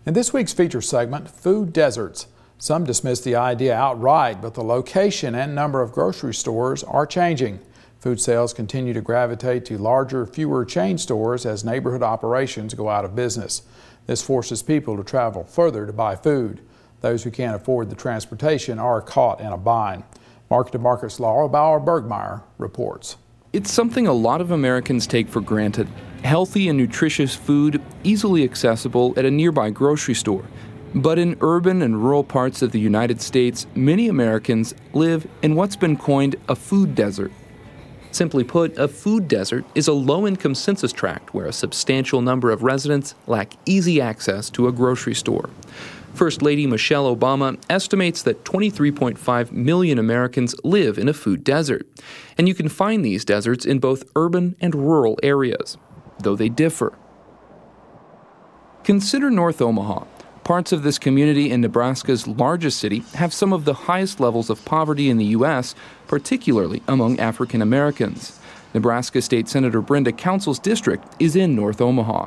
In this week's feature segment, food deserts. Some dismiss the idea outright, but the location and number of grocery stores are changing. Food sales continue to gravitate to larger, fewer chain stores as neighborhood operations go out of business. This forces people to travel further to buy food. Those who can't afford the transportation are caught in a bind. Market to Market's Laura Bauer-Bergmeyer reports. It's something a lot of Americans take for granted. Healthy and nutritious food, easily accessible at a nearby grocery store. But in urban and rural parts of the United States, many Americans live in what's been coined a food desert. Simply put, a food desert is a low-income census tract where a substantial number of residents lack easy access to a grocery store. First Lady Michelle Obama estimates that 23.5 million Americans live in a food desert. And you can find these deserts in both urban and rural areas, though they differ. Consider North Omaha. Parts of this community in Nebraska's largest city have some of the highest levels of poverty in the U.S., particularly among African Americans. Nebraska State Senator Brenda Council's district is in North Omaha.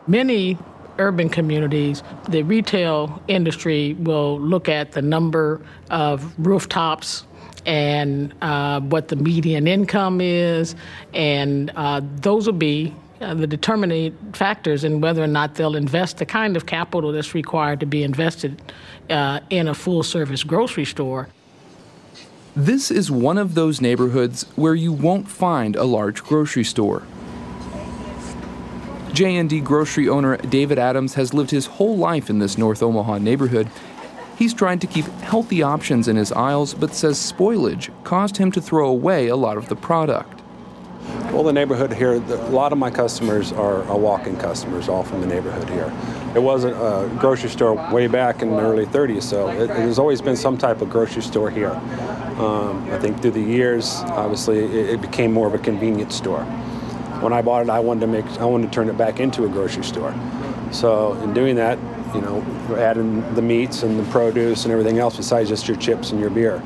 Many urban communities, the retail industry will look at the number of rooftops and what the median income is, and those will be the determining factors in whether or not they'll invest the kind of capital that's required to be invested in a full-service grocery store. This is one of those neighborhoods where you won't find a large grocery store. J&D grocery owner David Adams has lived his whole life in this North Omaha neighborhood. He's tried to keep healthy options in his aisles, but says spoilage caused him to throw away a lot of the product. Well, the neighborhood here, a lot of my customers are walk-in customers, all from the neighborhood here. It wasn't a grocery store way back in the early 30s, so there's always been some type of grocery store here. I think through the years, obviously, it became more of a convenience store. When I bought it, I wanted to turn it back into a grocery store. So in doing that, you know, we're adding the meats and the produce and everything else besides just your chips and your beer.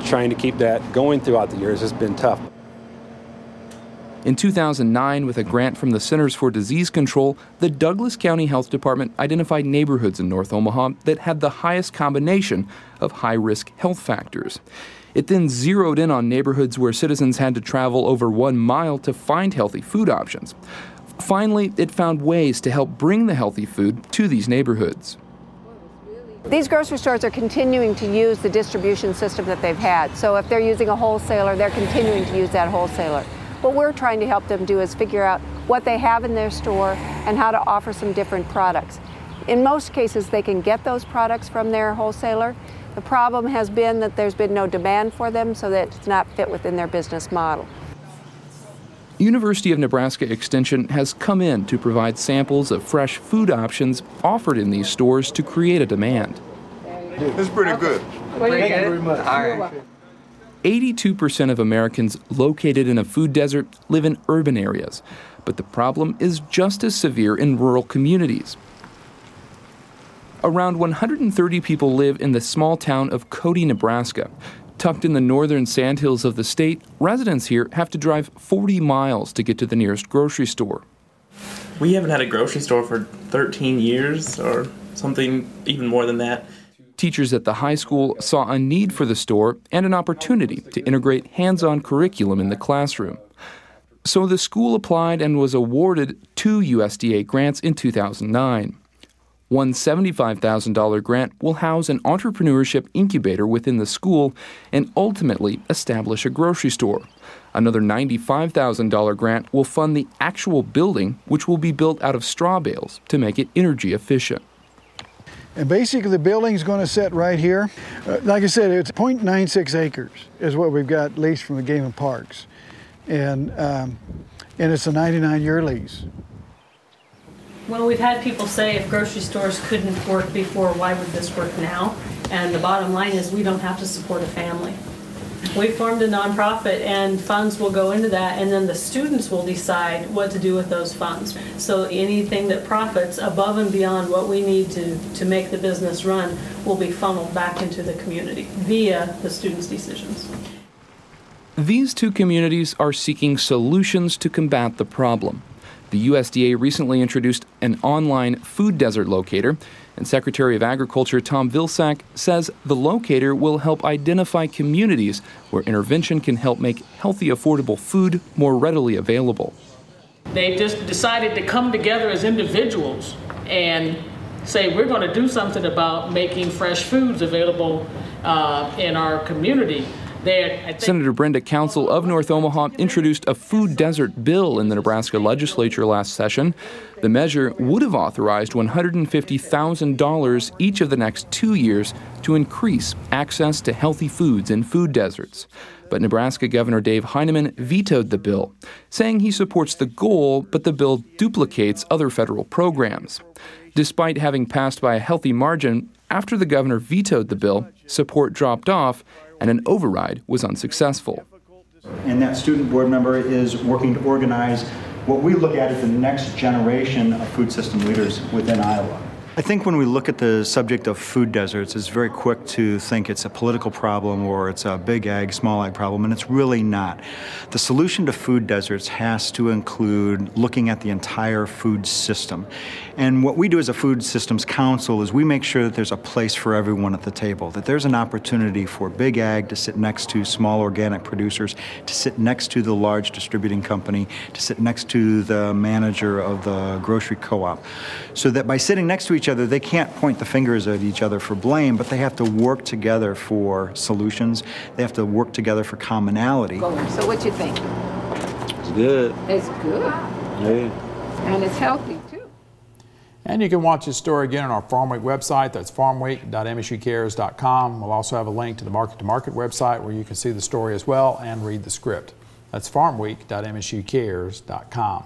Trying to keep that going throughout the years has been tough. In 2009, with a grant from the Centers for Disease Control, the Douglas County Health Department identified neighborhoods in North Omaha that had the highest combination of high-risk health factors. It then zeroed in on neighborhoods where citizens had to travel over 1 mile to find healthy food options. Finally, it found ways to help bring the healthy food to these neighborhoods. These grocery stores are continuing to use the distribution system that they've had. So if they're using a wholesaler, they're continuing to use that wholesaler. What we're trying to help them do is figure out what they have in their store and how to offer some different products. In most cases, they can get those products from their wholesaler. The problem has been that there's been no demand for them, so that it's not fit within their business model. University of Nebraska Extension has come in to provide samples of fresh food options offered in these stores to create a demand. It's pretty good. Thank you very much. All right. 82% of Americans located in a food desert live in urban areas, but the problem is just as severe in rural communities. Around 130 people live in the small town of Cody, Nebraska. Tucked in the northern sandhills of the state, residents here have to drive 40 miles to get to the nearest grocery store. We haven't had a grocery store for 13 years or something even more than that. Teachers at the high school saw a need for the store and an opportunity to integrate hands-on curriculum in the classroom. So the school applied and was awarded 2 USDA grants in 2009. One $75,000 grant will house an entrepreneurship incubator within the school and ultimately establish a grocery store. Another $95,000 grant will fund the actual building, which will be built out of straw bales to make it energy efficient. And basically the building's going to sit right here. Like I said, it's 0.96 acres is what we've got leased from the Game and Parks. And it's a 99-year lease. Well, we've had people say if grocery stores couldn't work before, why would this work now? And the bottom line is we don't have to support a family. We formed a nonprofit and funds will go into that, and then the students will decide what to do with those funds. So anything that profits above and beyond what we need to make the business run will be funneled back into the community via the students' decisions. These two communities are seeking solutions to combat the problem. The USDA recently introduced an online food desert locator, and Secretary of Agriculture Tom Vilsack says the locator will help identify communities where intervention can help make healthy, affordable food more readily available. They just decided to come together as individuals and say, we're going to do something about making fresh foods available in our community. Senator Brenda Council of North Omaha introduced a food desert bill in the Nebraska legislature last session. The measure would have authorized $150,000 each of the next 2 years to increase access to healthy foods in food deserts. But Nebraska Governor Dave Heineman vetoed the bill, saying he supports the goal, but the bill duplicates other federal programs. Despite having passed by a healthy margin, after the governor vetoed the bill, support dropped off and an override was unsuccessful. And that student board member is working to organize what we look at as the next generation of food system leaders within Iowa. I think when we look at the subject of food deserts, it's very quick to think it's a political problem or it's a big ag, small ag problem, and it's really not. The solution to food deserts has to include looking at the entire food system. And what we do as a food systems council is we make sure that there's a place for everyone at the table, that there's an opportunity for big ag to sit next to small organic producers, to sit next to the large distributing company, to sit next to the manager of the grocery co-op, so that by sitting next to each other, they can't point the fingers at each other for blame, but they have to work together for solutions. They have to work together for commonality. So what you think? It's good. It's good. Yeah. And it's healthy too. And you can watch this story again on our Farmweek website. That's farmweek.msucares.com. We'll also have a link to the Market to Market website where you can see the story as well and read the script. That's farmweek.msucares.com.